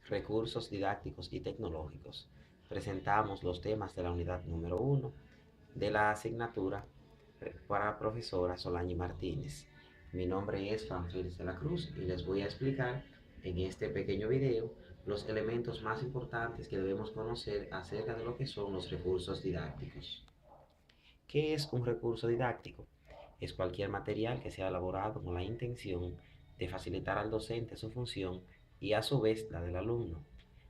Recursos didácticos y tecnológicos. Presentamos los temas de la unidad número 1 de la asignatura para profesora Solange Martínez. Mi nombre es Francis de la Cruz y les voy a explicar en este pequeño video los elementos más importantes que debemos conocer acerca de lo que son los recursos didácticos. ¿Qué es un recurso didáctico? Es cualquier material que sea elaborado con la intención de facilitar al docente su función y a su vez la del alumno.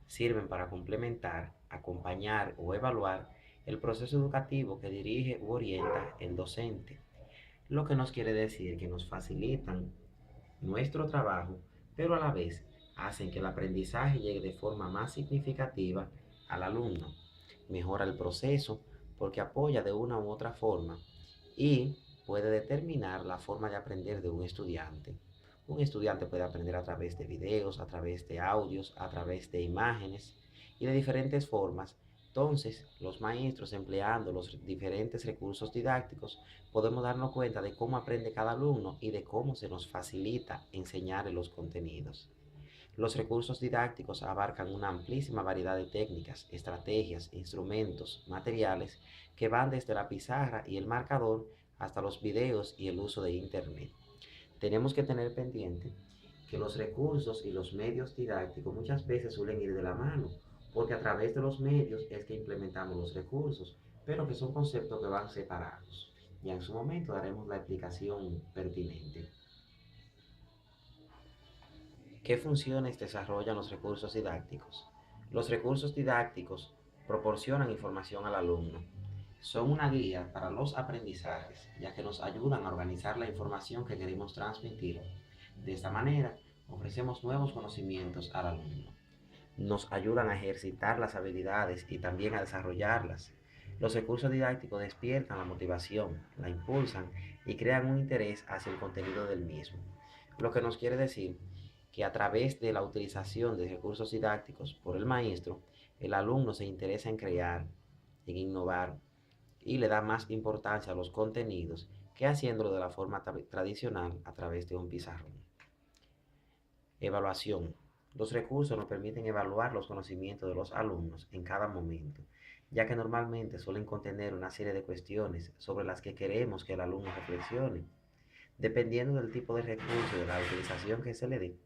Sirven para complementar, acompañar o evaluar el proceso educativo que dirige u orienta el docente, lo que nos quiere decir que nos facilitan nuestro trabajo, pero a la vez hacen que el aprendizaje llegue de forma más significativa al alumno. Mejora el proceso porque apoya de una u otra forma y puede determinar la forma de aprender de un estudiante. Un estudiante puede aprender a través de videos, a través de audios, a través de imágenes y de diferentes formas. Entonces, los maestros empleando los diferentes recursos didácticos, podemos darnos cuenta de cómo aprende cada alumno y de cómo se nos facilita enseñar los contenidos. Los recursos didácticos abarcan una amplísima variedad de técnicas, estrategias, instrumentos, materiales que van desde la pizarra y el marcador hasta los videos y el uso de Internet. Tenemos que tener pendiente que los recursos y los medios didácticos muchas veces suelen ir de la mano, porque a través de los medios es que implementamos los recursos, pero que son conceptos que van separados. Ya en su momento daremos la explicación pertinente. ¿Qué funciones desarrollan los recursos didácticos? Los recursos didácticos proporcionan información al alumno. Son una guía para los aprendizajes, ya que nos ayudan a organizar la información que queremos transmitir. De esta manera, ofrecemos nuevos conocimientos al alumno. Nos ayudan a ejercitar las habilidades y también a desarrollarlas. Los recursos didácticos despiertan la motivación, la impulsan y crean un interés hacia el contenido del mismo. Lo que nos quiere decir que a través de la utilización de recursos didácticos por el maestro, el alumno se interesa en crear, en innovar y le da más importancia a los contenidos que haciéndolo de la forma tradicional a través de un pizarrón. Evaluación. Los recursos nos permiten evaluar los conocimientos de los alumnos en cada momento, ya que normalmente suelen contener una serie de cuestiones sobre las que queremos que el alumno reflexione. Dependiendo del tipo de recurso y de la utilización que se le dé,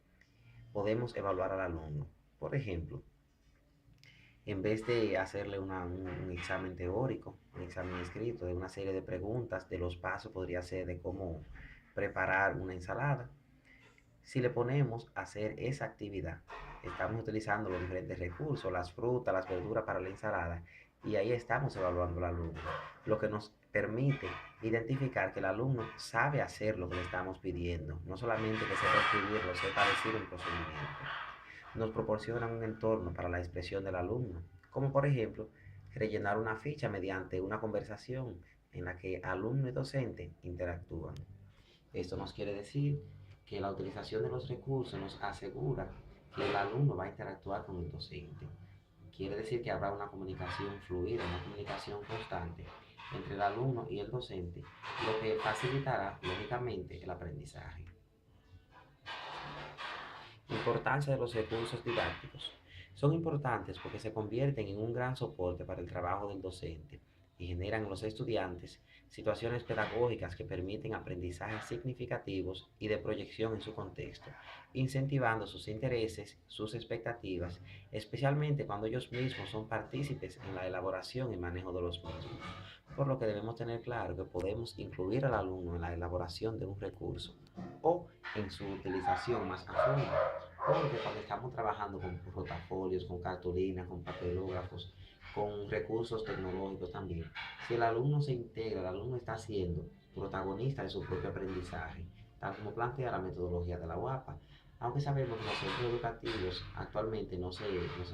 podemos evaluar al alumno. Por ejemplo, en vez de hacerle un examen teórico, un examen escrito de una serie de preguntas, de los pasos podría ser de cómo preparar una ensalada. Si le ponemos a hacer esa actividad, estamos utilizando los diferentes recursos, las frutas, las verduras para la ensalada, y ahí estamos evaluando al alumno, lo que nos permite identificar que el alumno sabe hacer lo que le estamos pidiendo, no solamente que sepa escribirlo, sepa decir un procedimiento. Nos proporcionan un entorno para la expresión del alumno, como por ejemplo rellenar una ficha mediante una conversación en la que alumno y docente interactúan. Esto nos quiere decir que la utilización de los recursos nos asegura que el alumno va a interactuar con el docente. Quiere decir que habrá una comunicación fluida, una comunicación constante entre el alumno y el docente, lo que facilitará, lógicamente, el aprendizaje. Importancia de los recursos didácticos. Son importantes porque se convierten en un gran soporte para el trabajo del docente y generan en los estudiantes situaciones pedagógicas que permiten aprendizajes significativos y de proyección en su contexto, incentivando sus intereses, sus expectativas, especialmente cuando ellos mismos son partícipes en la elaboración y manejo de los mismos. Por lo que debemos tener claro que podemos incluir al alumno en la elaboración de un recurso o en su utilización más a fondo. Porque cuando estamos trabajando con rotafolios, con cartulinas, con papelógrafos, con recursos tecnológicos también, si el alumno se integra, el alumno está siendo protagonista de su propio aprendizaje, tal como plantea la metodología de la UAPA. Aunque sabemos que los centros educativos actualmente no se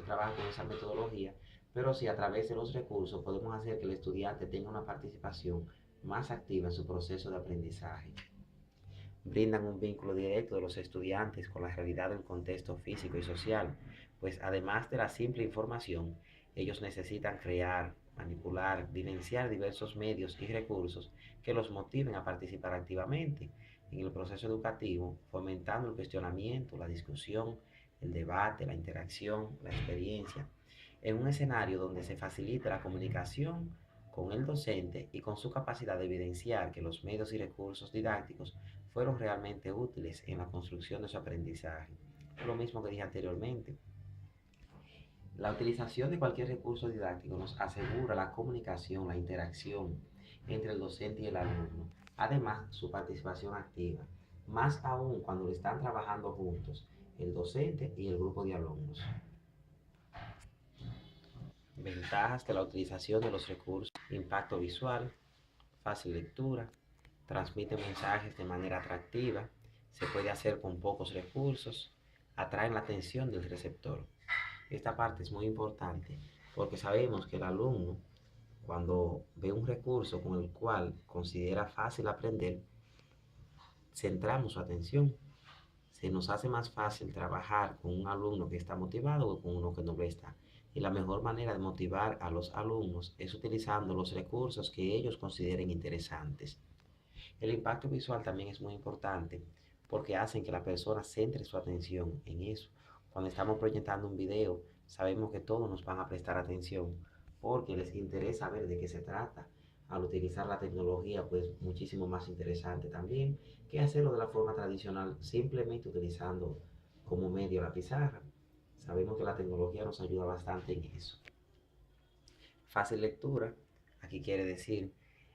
trabaja con esa metodología, pero sí a través de los recursos podemos hacer que el estudiante tenga una participación más activa en su proceso de aprendizaje. Brindan un vínculo directo de los estudiantes con la realidad del contexto físico y social, pues además de la simple información, ellos necesitan crear, manipular, vivenciar diversos medios y recursos que los motiven a participar activamente en el proceso educativo, fomentando el cuestionamiento, la discusión, el debate, la interacción, la experiencia, en un escenario donde se facilita la comunicación con el docente y con su capacidad de evidenciar que los medios y recursos didácticos fueron realmente útiles en la construcción de su aprendizaje. Lo mismo que dije anteriormente, la utilización de cualquier recurso didáctico nos asegura la comunicación, la interacción entre el docente y el alumno. Además, su participación activa, más aún cuando están trabajando juntos, el docente y el grupo de alumnos. Ventajas de la utilización de los recursos: impacto visual, fácil lectura, transmite mensajes de manera atractiva, se puede hacer con pocos recursos, atraen la atención del receptor. Esta parte es muy importante porque sabemos que el alumno, cuando ve un recurso con el cual considera fácil aprender, centramos su atención. Se nos hace más fácil trabajar con un alumno que está motivado que con uno que no lo está. Y la mejor manera de motivar a los alumnos es utilizando los recursos que ellos consideren interesantes. El impacto visual también es muy importante porque hacen que la persona centre su atención en eso. Cuando estamos proyectando un video, sabemos que todos nos van a prestar atención porque les interesa ver de qué se trata. Al utilizar la tecnología, pues muchísimo más interesante también que hacerlo de la forma tradicional, simplemente utilizando como medio la pizarra. Sabemos que la tecnología nos ayuda bastante en eso. Fácil lectura, aquí quiere decir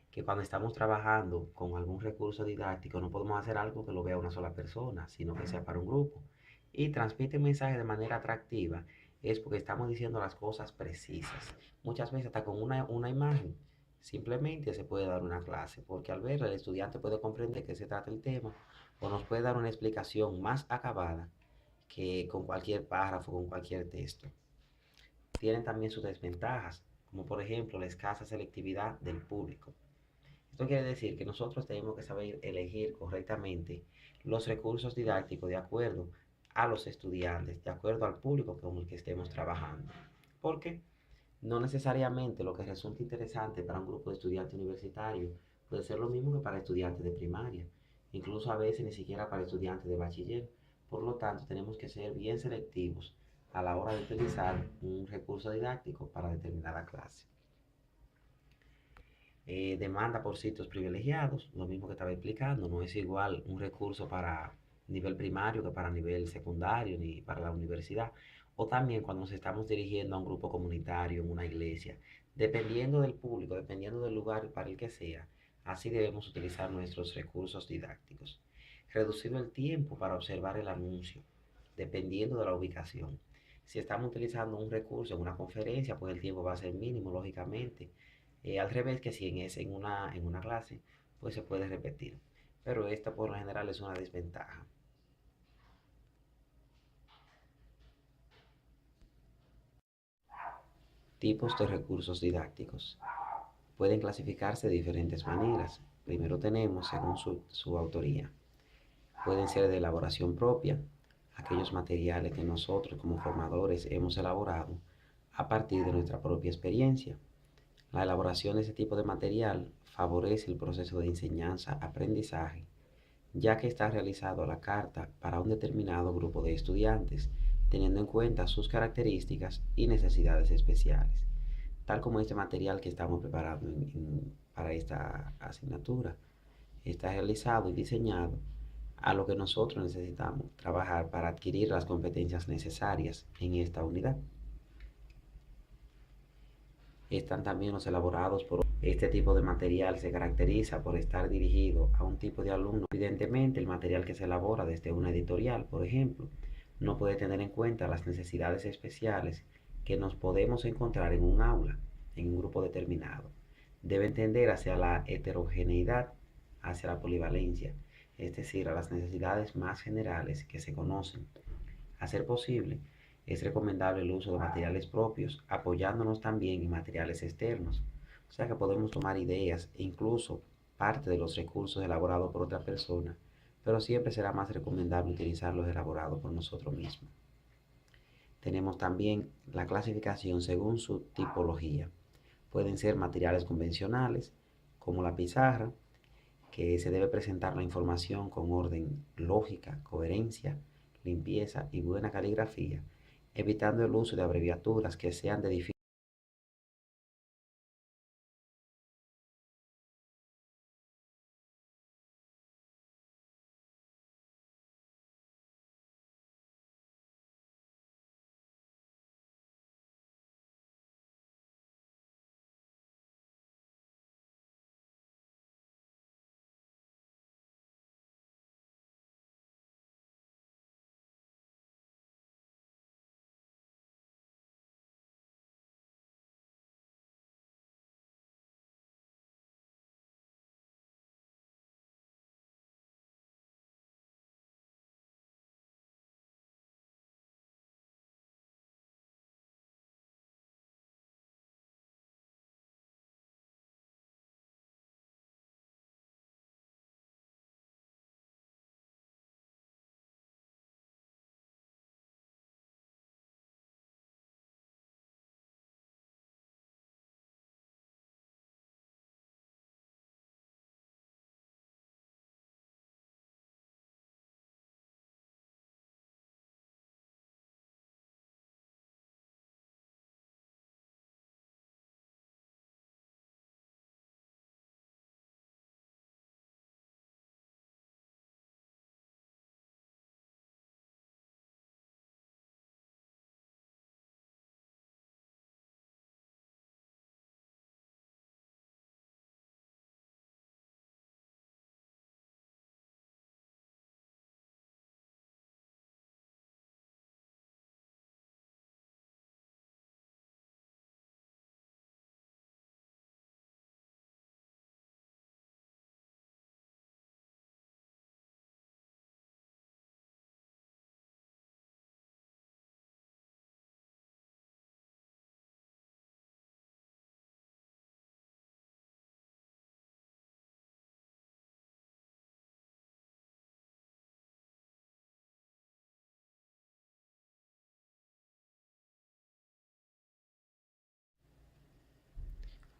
que cuando estamos trabajando con algún recurso didáctico no podemos hacer algo que lo vea una sola persona, sino que sea para un grupo. Y transmite un mensaje de manera atractiva es porque estamos diciendo las cosas precisas. Muchas veces hasta con una imagen simplemente se puede dar una clase, porque al verla el estudiante puede comprender de qué se trata el tema o nos puede dar una explicación más acabada que con cualquier párrafo, con cualquier texto. Tienen también sus desventajas, como por ejemplo la escasa selectividad del público. Esto quiere decir que nosotros tenemos que saber elegir correctamente los recursos didácticos de acuerdo a los estudiantes, de acuerdo al público con el que estemos trabajando. Porque no necesariamente lo que resulta interesante para un grupo de estudiantes universitarios puede ser lo mismo que para estudiantes de primaria, incluso a veces ni siquiera para estudiantes de bachiller. Por lo tanto, tenemos que ser bien selectivos a la hora de utilizar un recurso didáctico para determinada clase. Demanda por sitios privilegiados, lo mismo que estaba explicando, no es igual un recurso para nivel primario que para nivel secundario ni para la universidad, o también cuando nos estamos dirigiendo a un grupo comunitario en una iglesia, dependiendo del público, dependiendo del lugar para el que sea, así debemos utilizar nuestros recursos didácticos. Reducido el tiempo para observar el anuncio, dependiendo de la ubicación. Si estamos utilizando un recurso en una conferencia, pues el tiempo va a ser mínimo, lógicamente. Al revés que si es en una clase, pues se puede repetir. Pero esta por lo general es una desventaja. Tipos de recursos didácticos. Pueden clasificarse de diferentes maneras. Primero tenemos según su autoría. Pueden ser de elaboración propia, aquellos materiales que nosotros como formadores hemos elaborado a partir de nuestra propia experiencia. La elaboración de ese tipo de material favorece el proceso de enseñanza-aprendizaje, ya que está realizado a la carta para un determinado grupo de estudiantes, teniendo en cuenta sus características y necesidades especiales, tal como este material que estamos preparando para esta asignatura. Está realizado y diseñado a lo que nosotros necesitamos trabajar para adquirir las competencias necesarias en esta unidad. Están también los elaborados por este tipo de material se caracteriza por estar dirigido a un tipo de alumno. Evidentemente, el material que se elabora desde una editorial, por ejemplo, no puede tener en cuenta las necesidades especiales que nos podemos encontrar en un aula, en un grupo determinado. Debe tender hacia la heterogeneidad, hacia la polivalencia, es decir, a las necesidades más generales que se conocen. A ser posible, es recomendable el uso de materiales propios, apoyándonos también en materiales externos. O sea que podemos tomar ideas e incluso parte de los recursos elaborados por otra persona, pero siempre será más recomendable utilizar los elaborados por nosotros mismos. Tenemos también la clasificación según su tipología. Pueden ser materiales convencionales, como la pizarra, que se debe presentar la información con orden, lógica, coherencia. limpieza y buena caligrafía, evitando el uso de abreviaturas que sean de difícil.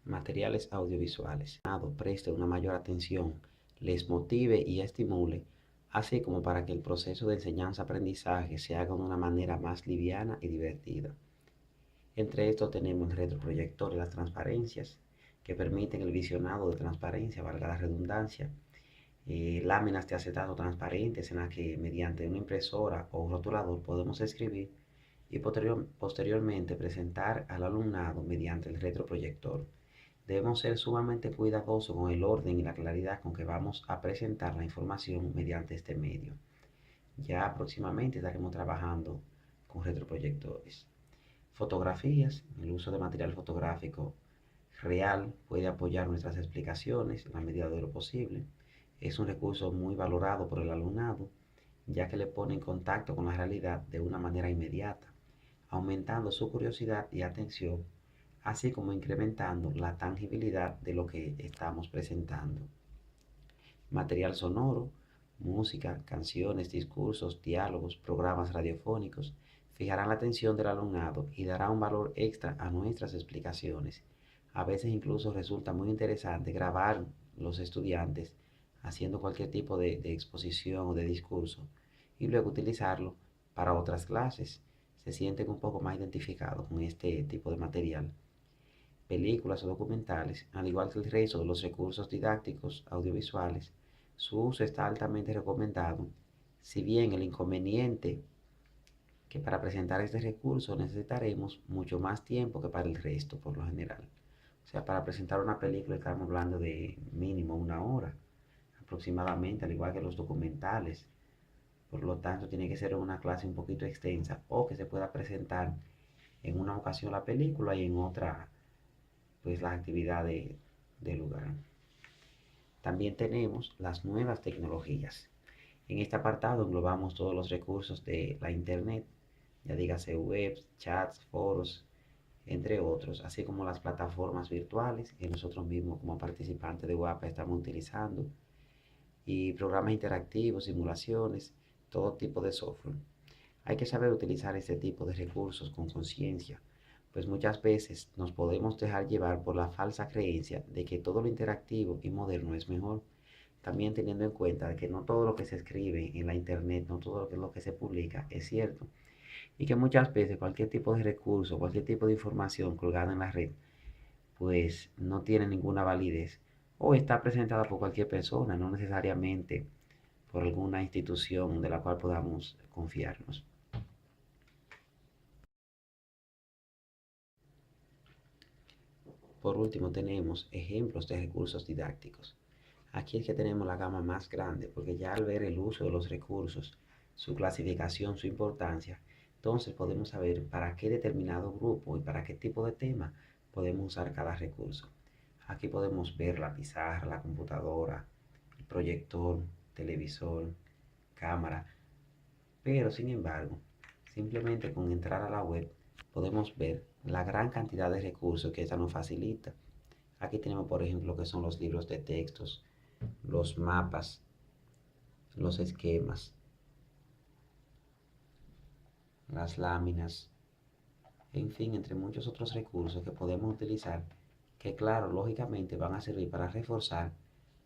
Materiales audiovisuales. Preste una mayor atención, les motive y estimule, así como para que el proceso de enseñanza-aprendizaje se haga de una manera más liviana y divertida. Entre estos tenemos el retroproyector y las transparencias, que permiten el visionado de transparencia, valga la redundancia, láminas de acetato transparentes en las que mediante una impresora o un rotulador podemos escribir y posteriormente presentar al alumnado mediante el retroproyector. Debemos ser sumamente cuidadosos con el orden y la claridad con que vamos a presentar la información mediante este medio. Ya próximamente estaremos trabajando con retroproyectores. Fotografías. El uso de material fotográfico real puede apoyar nuestras explicaciones en la medida de lo posible. Es un recurso muy valorado por el alumnado, ya que le pone en contacto con la realidad de una manera inmediata, aumentando su curiosidad y atención, así como incrementando la tangibilidad de lo que estamos presentando. Material sonoro, música, canciones, discursos, diálogos, programas radiofónicos, fijarán la atención del alumnado y dará un valor extra a nuestras explicaciones. A veces incluso resulta muy interesante grabar los estudiantes haciendo cualquier tipo de exposición o de discurso y luego utilizarlo para otras clases. Se sienten un poco más identificados con este tipo de material. Películas o documentales, al igual que el resto de los recursos didácticos audiovisuales, su uso está altamente recomendado, si bien el inconveniente que para presentar este recurso necesitaremos mucho más tiempo que para el resto por lo general. O sea, para presentar una película estamos hablando de mínimo una hora aproximadamente, al igual que los documentales. Por lo tanto, tiene que ser una clase un poquito extensa o que se pueda presentar en una ocasión la película y en otra pues las actividades del lugar. También tenemos las nuevas tecnologías. En este apartado englobamos todos los recursos de la Internet, ya dígase webs, chats, foros, entre otros, así como las plataformas virtuales que nosotros mismos como participantes de WAPA estamos utilizando, y programas interactivos, simulaciones, todo tipo de software. Hay que saber utilizar este tipo de recursos con conciencia, pues muchas veces nos podemos dejar llevar por la falsa creencia de que todo lo interactivo y moderno es mejor. también teniendo en cuenta de que no todo lo que se escribe en la internet, no todo lo que se publica es cierto, y que muchas veces cualquier tipo de recurso, cualquier tipo de información colgada en la red, pues no tiene ninguna validez o está presentada por cualquier persona, no necesariamente por alguna institución de la cual podamos confiarnos. Por último, tenemos ejemplos de recursos didácticos. Aquí es que tenemos la gama más grande, porque ya al ver el uso de los recursos, su clasificación, su importancia, entonces podemos saber para qué determinado grupo y para qué tipo de tema podemos usar cada recurso. Aquí podemos ver la pizarra, la computadora, el proyector, televisor, cámara, pero sin embargo, simplemente con entrar a la web podemos ver la gran cantidad de recursos que esta nos facilita. Aquí tenemos, por ejemplo, lo que son los libros de textos, los mapas, los esquemas, las láminas, en fin, entre muchos otros recursos que podemos utilizar que, claro, lógicamente van a servir para reforzar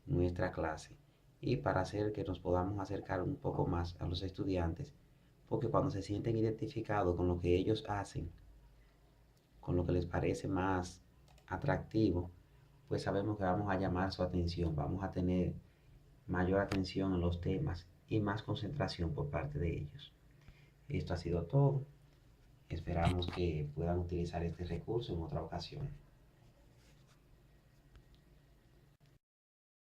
nuestra clase y para hacer que nos podamos acercar un poco más a los estudiantes, porque cuando se sienten identificados con lo que ellos hacen, con lo que les parece más atractivo, pues sabemos que vamos a llamar su atención, vamos a tener mayor atención en los temas y más concentración por parte de ellos. Esto ha sido todo. Esperamos que puedan utilizar este recurso en otra ocasión.